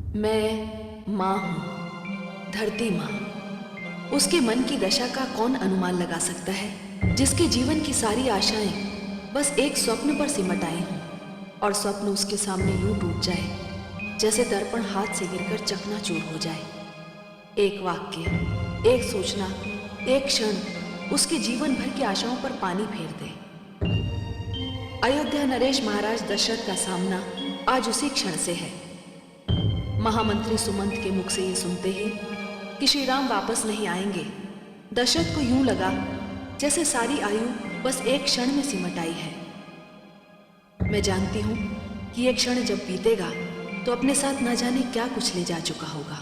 मैं माँ हूँ, धरती माँ। उसके मन की दशा का कौन अनुमान लगा सकता है, जिसके जीवन की सारी आशाएं बस एक स्वप्न पर सिमट आई हों और स्वप्न उसके सामने यूं टूट जाए जैसे दर्पण हाथ से गिरकर चकनाचूर हो जाए। एक वाक्य, एक सोचना, एक क्षण उसके जीवन भर की आशाओं पर पानी फेर दे। अयोध्या नरेश महाराज दशरथ का सामना आज उसी क्षण से है। महामंत्री सुमंत के मुख से ये सुनते ही कि श्री राम वापस नहीं आएंगे, दशरथ को यूं लगा जैसे सारी आयु बस एक क्षण में सिमट आई है। मैं जानती हूं कि ये क्षण जब बीतेगा तो अपने साथ न जाने क्या कुछ ले जा चुका होगा।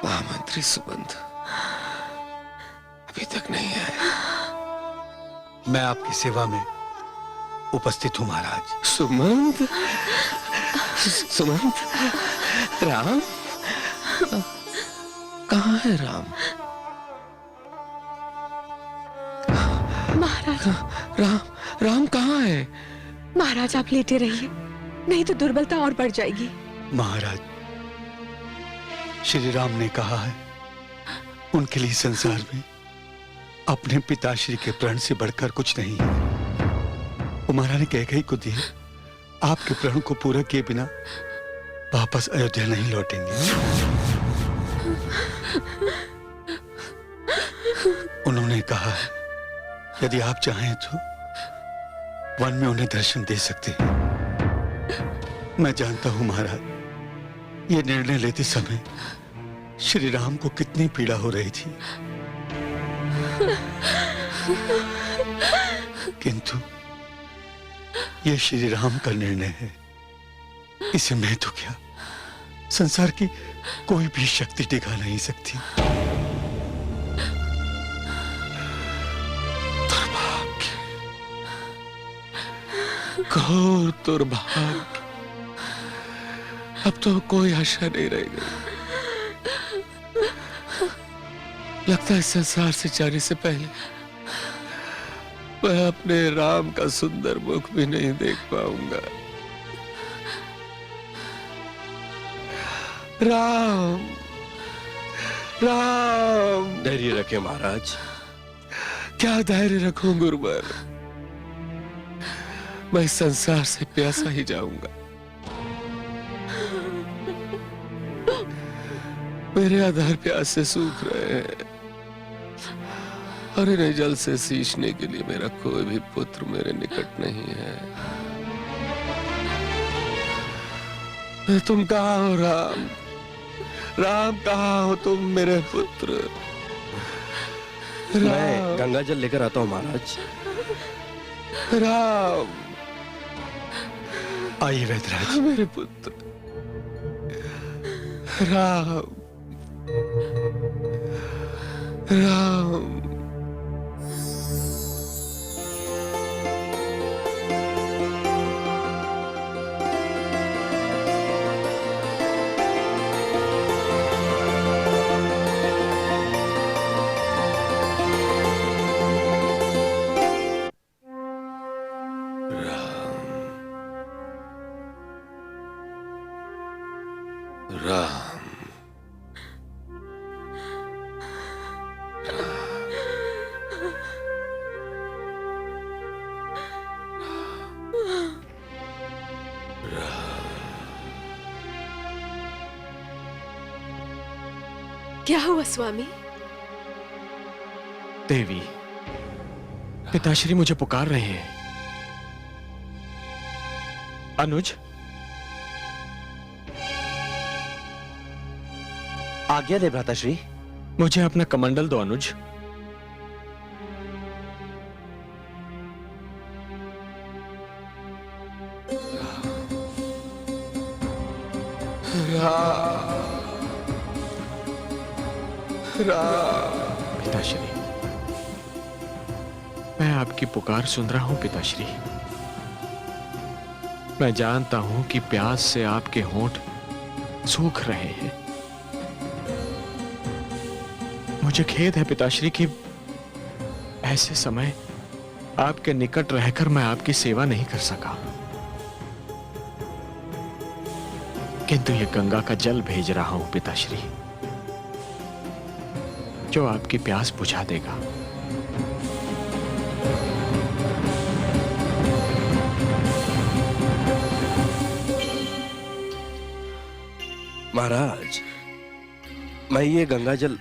महामंत्री सुमंत अभी तक नहीं आए। मैं आपकी सेवा में उपस्थित हूं महाराज। सुमंत, सुमंत, राम कहाँ है राम? महाराज, राम कहाँ है? महाराज आप लेटे रहिए, नहीं तो दुर्बलता और बढ़ जाएगी। महाराज, श्री राम ने कहा है उनके लिए संसार में अपने पिताश्री के प्रण से बढ़कर कुछ नहीं है। वो महारानी कैकेयी को दिए आपके प्रण को पूरा किए बिना वापस अयोध्या नहीं लौटेंगे। उन्होंने कहा है यदि आप चाहें तो वन में उन्हें दर्शन दे सकते हैं। मैं जानता हूं महाराज, ये निर्णय लेते समय श्री राम को कितनी पीड़ा हो रही थी, किंतु ये श्री राम का निर्णय है। इसे मैं तो क्या, संसार की कोई भी शक्ति टिका नहीं सकती। दुर्भाग्य, घोर दुर्भाग्य। अब तो कोई आशा नहीं रह गई। लगता है संसार से जाने से पहले मैं अपने राम का सुंदर मुख भी नहीं देख पाऊंगा। राम, राम। धैर्य रखें महाराज। क्या धैर्य रखूं गुरुवर? मैं संसार से प्यासा ही जाऊंगा। मेरे आधार प्यास से सूख रहे हैं और इन्हें जल से सींचने के लिए मेरा कोई भी पुत्र मेरे निकट नहीं है। तुम कहाँ हो राम? राम कहाँ हो तुम मेरे पुत्र? मैं गंगा जल लेकर आता हूँ महाराज। राम, आइए वैद्यराज। मेरे पुत्र राम, राम। राम, क्या हुआ स्वामी? देवी, पिताश्री मुझे पुकार रहे हैं। अनुज, आज्ञा दे भ्राताश्री। मुझे अपना कमंडल दो अनुज। पिताश्री, मैं आपकी पुकार सुन रहा हूं पिताश्री। मैं जानता हूं कि प्यास से आपके होंठ सूख रहे हैं। मुझे खेद है पिताश्री कि ऐसे समय आपके निकट रहकर मैं आपकी सेवा नहीं कर सका, किंतु ये गंगा का जल भेज रहा हूं पिताश्री, जो आपकी प्यास बुझा देगा। महाराज, मैं ये गंगा जल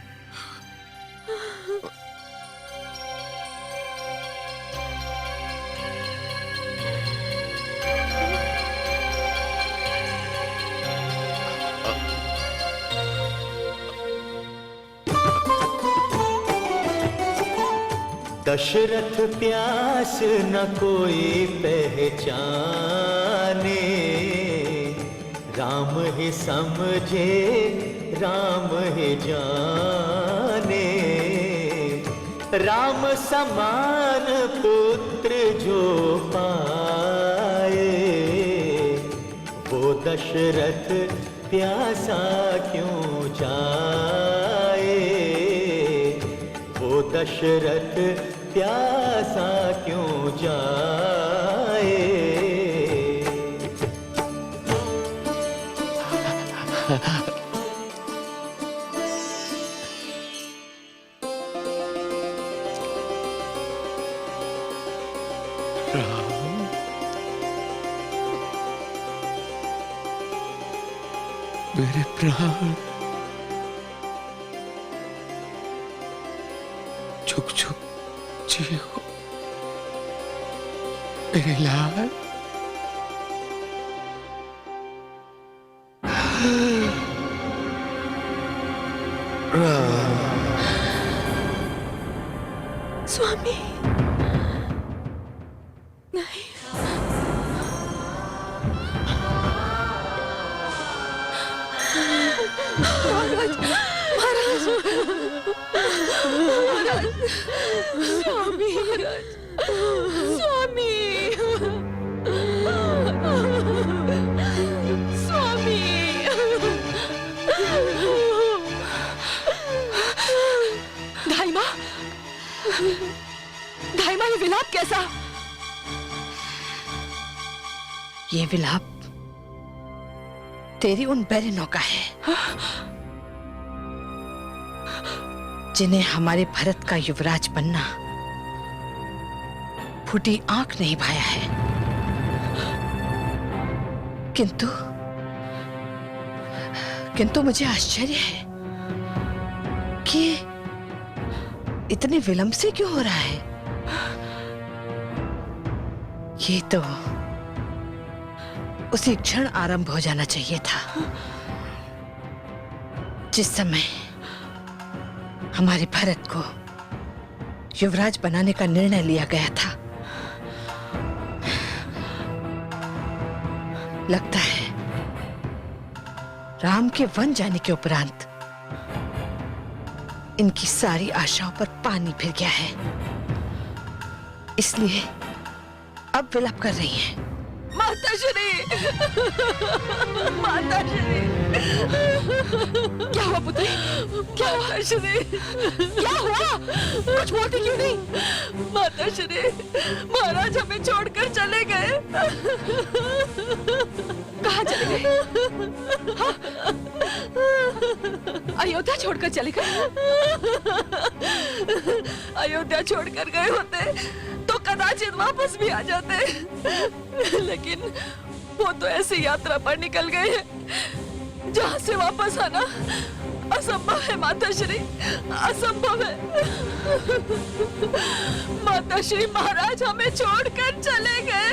दशरथ प्यास न कोई पहचाने, राम ही समझे राम ही जाने। राम समान पुत्र जो पाए, वो दशरथ प्यासा क्यों जाए, वो दशरथ प्यासा क्यों जाए। मेरे प्राण, झुक झुक जियो मेरे लाल। स्वामी नहीं, स्वामी, स्वामी, स्वामी, धाइमा, धाइमा, ये विलाप कैसा? ये विलाप तेरी उन बैरिनों का है, जिन्हें हमारे भरत का युवराज बनना फूटी आंख नहीं भाया है। किंतु मुझे आश्चर्य है कि इतने विलंब से क्यों हो रहा है। ये तो उसी क्षण आरंभ हो जाना चाहिए था, जिस समय हमारे भरत को युवराज बनाने का निर्णय लिया गया था। लगता है राम के वन जाने के उपरांत इनकी सारी आशाओं पर पानी फिर गया है, इसलिए अब विलाप कर रही हैं। माताश्री, माताश्री, क्या हुआ पुत्री? क्या हुआ श्री? क्या हुआ? कुछ बोलती क्यों नहीं? माताश्री, महाराज हमें छोड़कर चले गए। कहाँ चले गए? हाँ? अयोध्या छोड़कर चले गए? अयोध्या छोड़कर गए होते तो कदाचित वापस भी आ जाते, लेकिन वो तो ऐसी यात्रा पर निकल गए हैं जहां से वापस आना असंभव है माताश्री, असंभव है। माताश्री, महाराज हमें छोड़कर चले गए।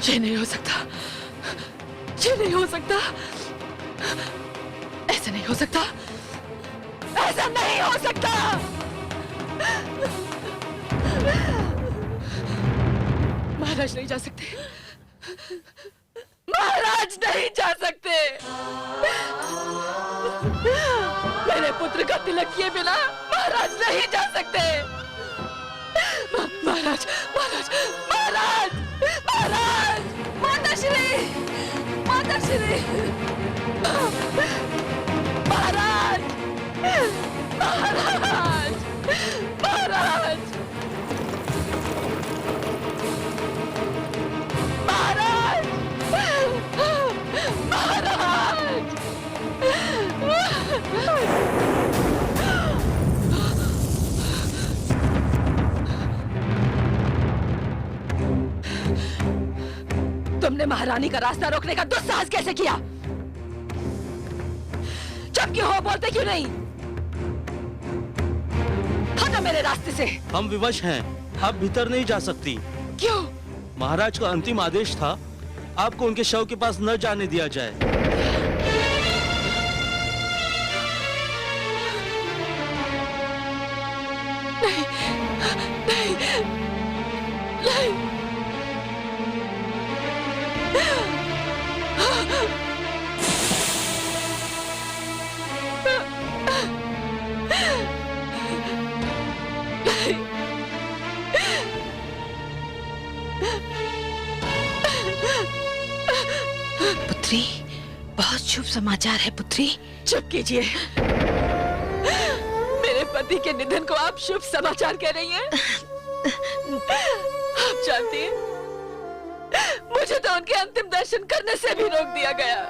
ये नहीं हो सकता, ये नहीं हो सकता, ऐसा नहीं हो सकता, ऐसा नहीं हो सकता। महाराज नहीं जा सकते, महाराज नहीं जा सकते। मेरे पुत्र का तिलक किए बिना महाराज नहीं जा सकते। महाराज महाराज महाराज महाराज, माताश्री माताश्री, महाराज महाराज महाराज महाराज तुमने महारानी का रास्ता रोकने का दुस्साहस कैसे किया? चुप क्यों हो, बोलते क्यों नहीं? हटो मेरे रास्ते से। हम विवश हैं, आप भीतर नहीं जा सकती। क्यों? महाराज का अंतिम आदेश था आपको उनके शव के पास न जाने दिया जाए। नहीं नहीं नहीं, पुत्री, बहुत शुभ समाचार है पुत्री। चुप कीजिए। मेरे पति के निधन को आप शुभ समाचार कह रही हैं? आप जानती हैं, मुझे तो उनके अंतिम दर्शन करने से भी रोक दिया गया।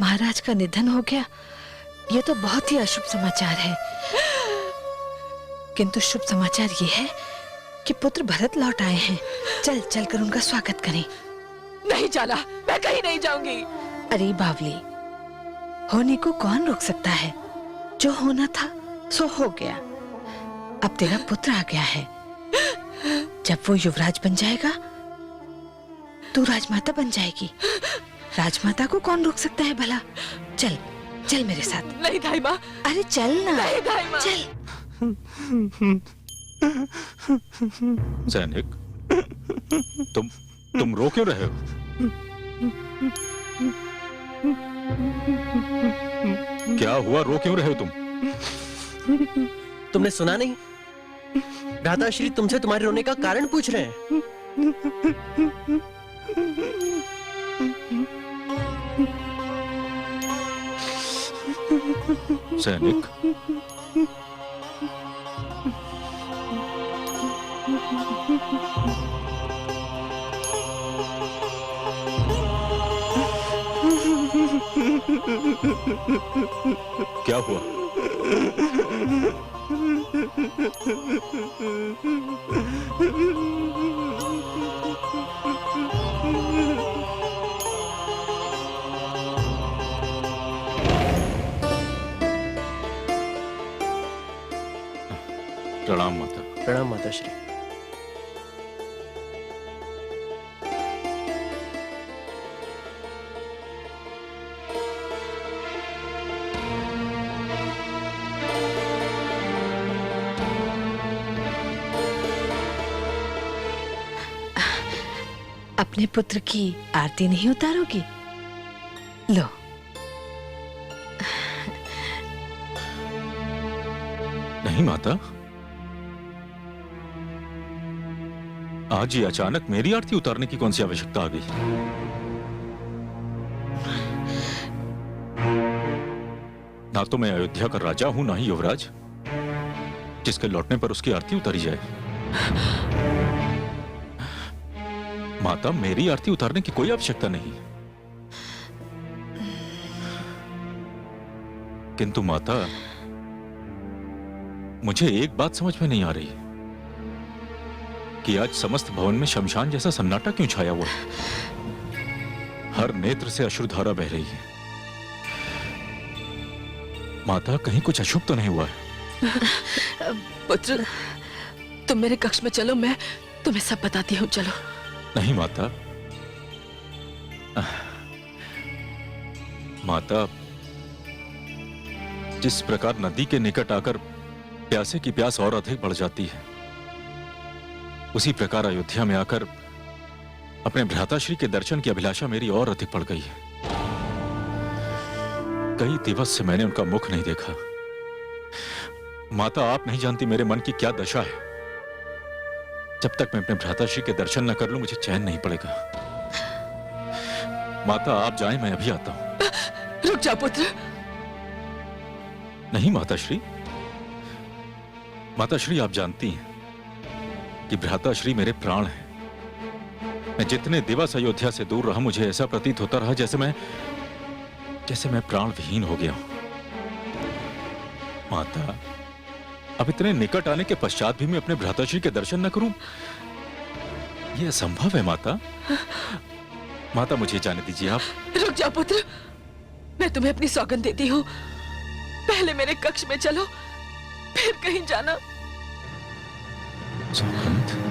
महाराज का निधन हो गया, ये तो बहुत ही अशुभ समाचार है। किंतु शुभ समाचार ये है कि पुत्र भरत लौट आए हैं। चल चलकर उनका स्वागत करें। नहीं जाना, मैं कहीं नहीं जाऊंगी। अरे बावली, होने को कौन रोक सकता है? जो होना था सो हो गया। अब तेरा पुत्र आ गया है। जब वो युवराज बन जाएगा तू राजमाता बन जाएगी। राजमाता को कौन रोक सकता है भला? चल चल मेरे साथ। नहीं धाई माँ। अरे चल ना। नहीं धाई माँ। चल। सैनिक, तुम रो क्यों रहे हो? क्या हुआ, रो क्यों रहे हो तुम? तुमने सुना नहीं? भ्राताश्री तुमसे तुम्हारे रोने का कारण पूछ रहे हैं। सैनिक, क्या हुआ? प्रणाम माता। प्रणाम माताश्री। अपने पुत्र की आरती नहीं उतारोगी? लो। नहीं माता, आज ये अचानक मेरी आरती उतारने की कौन सी आवश्यकता आ गई? ना तो मैं अयोध्या का राजा हूं, ना ही युवराज जिसके लौटने पर उसकी आरती उतारी जाए। माता, मेरी आरती उतारने की कोई आवश्यकता नहीं। किंतु माता, मुझे एक बात समझ में नहीं आ रही कि आज समस्त भवन में शमशान जैसा सन्नाटा क्यों छाया हुआ है? हर नेत्र से अश्रुधारा बह रही है। माता, कहीं कुछ अशुभ तो नहीं हुआ है? पुत्र, तुम मेरे कक्ष में चलो, मैं तुम्हें सब बताती हूँ। चलो। नहीं माता। माता, जिस प्रकार नदी के निकट आकर प्यासे की प्यास और अधिक बढ़ जाती है, उसी प्रकार अयोध्या में आकर अपने भ्राताश्री के दर्शन की अभिलाषा मेरी और अधिक बढ़ गई है। कई दिवस से मैंने उनका मुख नहीं देखा। माता, आप नहीं जानती मेरे मन की क्या दशा है। जब तक मैं अपने भ्राताश्री के दर्शन न कर लूं, मुझे चैन नहीं पड़ेगा। माता, आप जाएं, मैं अभी आता हूं। रुक जा पुत्र। नहीं माताश्री, माताश्री आप जानती हैं कि भ्राताश्री मेरे प्राण हैं। मैं जितने दिवस अयोध्या से दूर रहा, मुझे ऐसा प्रतीत होता रहा जैसे मैं प्राण विहीन हो गया हूं। माता, अब इतने निकट आने के पश्चात भी मैं अपने भ्राताश्री के दर्शन न करूं, यह असंभव है। माता, माता मुझे जाने दीजिए। आप रुक जा पुत्र, मैं तुम्हें अपनी सौगंध देती हूँ। पहले मेरे कक्ष में चलो, फिर कहीं जाना। सौगंध?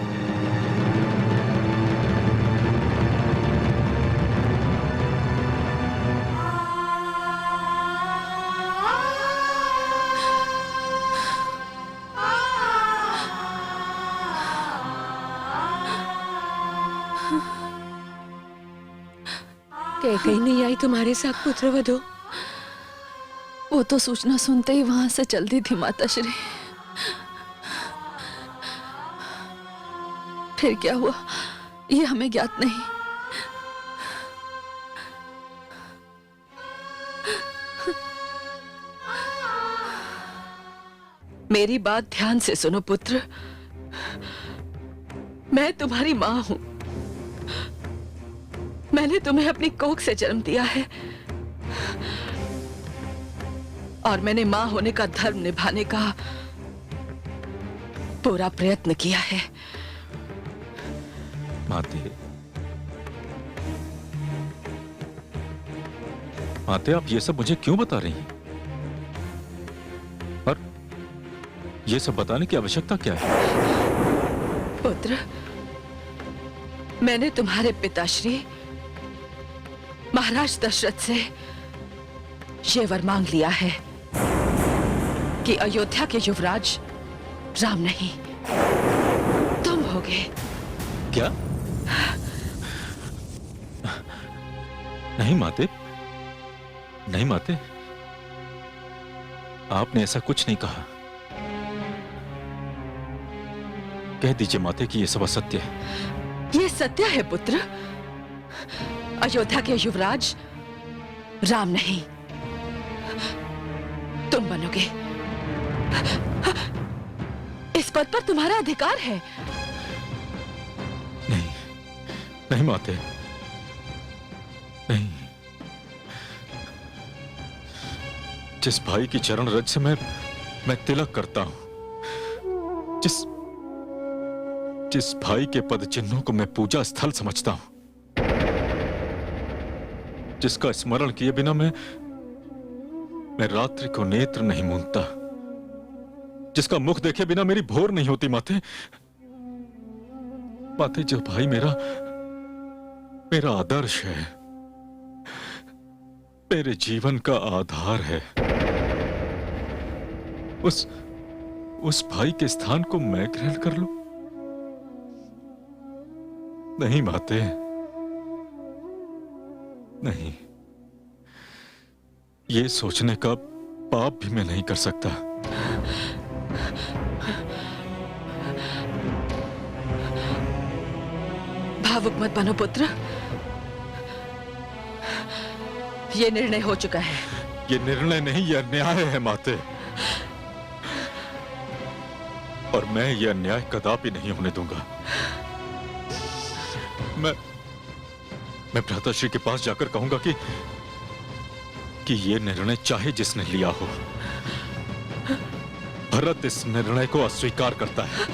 कहीं नहीं आई तुम्हारे साथ पुत्रवधू? वो तो सूचना सुनते ही वहां से चल दी थी माताश्री। फिर क्या हुआ ये हमें ज्ञात नहीं। मेरी बात ध्यान से सुनो पुत्र। मैं तुम्हारी मां हूं। मैंने तुम्हें अपनी कोख से जन्म दिया है और मैंने मां होने का धर्म निभाने का पूरा प्रयत्न किया है। माते, आप ये सब मुझे क्यों बता रही हैं? और ये सब बताने की आवश्यकता क्या है? पुत्र, मैंने तुम्हारे पिताश्री महाराज दशरथ से ये वर मांग लिया है कि अयोध्या के युवराज राम नहीं, तुम होगे। क्या? नहीं माते, नहीं माते, आपने ऐसा कुछ नहीं कहा। कह दीजिए माते कि यह सब असत्य है। ये सत्य है पुत्र। अयोध्या के युवराज राम नहीं, तुम बनोगे। इस पद पर तुम्हारा अधिकार है। नहीं, नहीं माते, नहीं। जिस भाई की चरण रज से मैं तिलक करता हूं, जिस भाई के पद चिन्हों को मैं पूजा स्थल समझता हूं, जिसका स्मरण किए बिना मैं रात्रि को नेत्र नहीं मूंदता, जिसका मुख देखे बिना मेरी भोर नहीं होती माते, माते जो भाई मेरा आदर्श है, मेरे जीवन का आधार है, उस भाई के स्थान को मैं ग्रहण कर लूं? नहीं माते, नहीं। ये सोचने का पाप भी मैं नहीं कर सकता। भावुक मत बनो पुत्र। ये निर्णय हो चुका है। ये निर्णय नहीं, यह अन्याय है माते, और मैं यह अन्याय कदापि नहीं होने दूंगा। मैं भ्राताश्री के पास जाकर कहूंगा कि यह निर्णय चाहे जिसने लिया हो, भरत इस निर्णय को अस्वीकार करता है।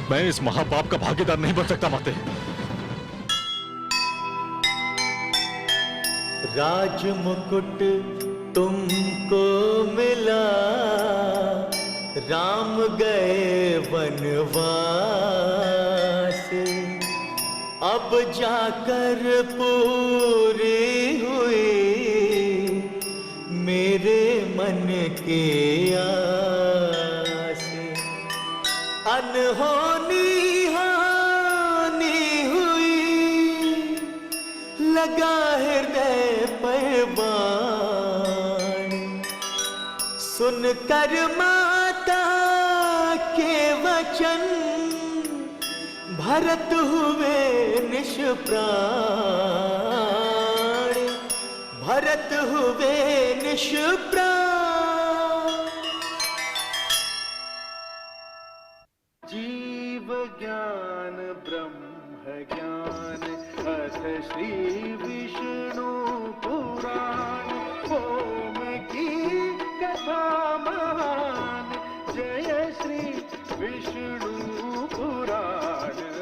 मैं इस महापाप का भागीदार नहीं बन सकता माते। राज मुकुट तुमको मिला, राम गए वनवास, अब जाकर पूरी हुई मेरे मन की आस। अनहोनी हानि हुई सुनकर माता के वचन भरत हुए निष्प्राण, भरत हुए निष्प्राण। जीव ज्ञान ब्रह्म ज्ञान अथ श्री विष्णु पुराण, ओम की कथा महान, जय श्री विष्णु पुराण।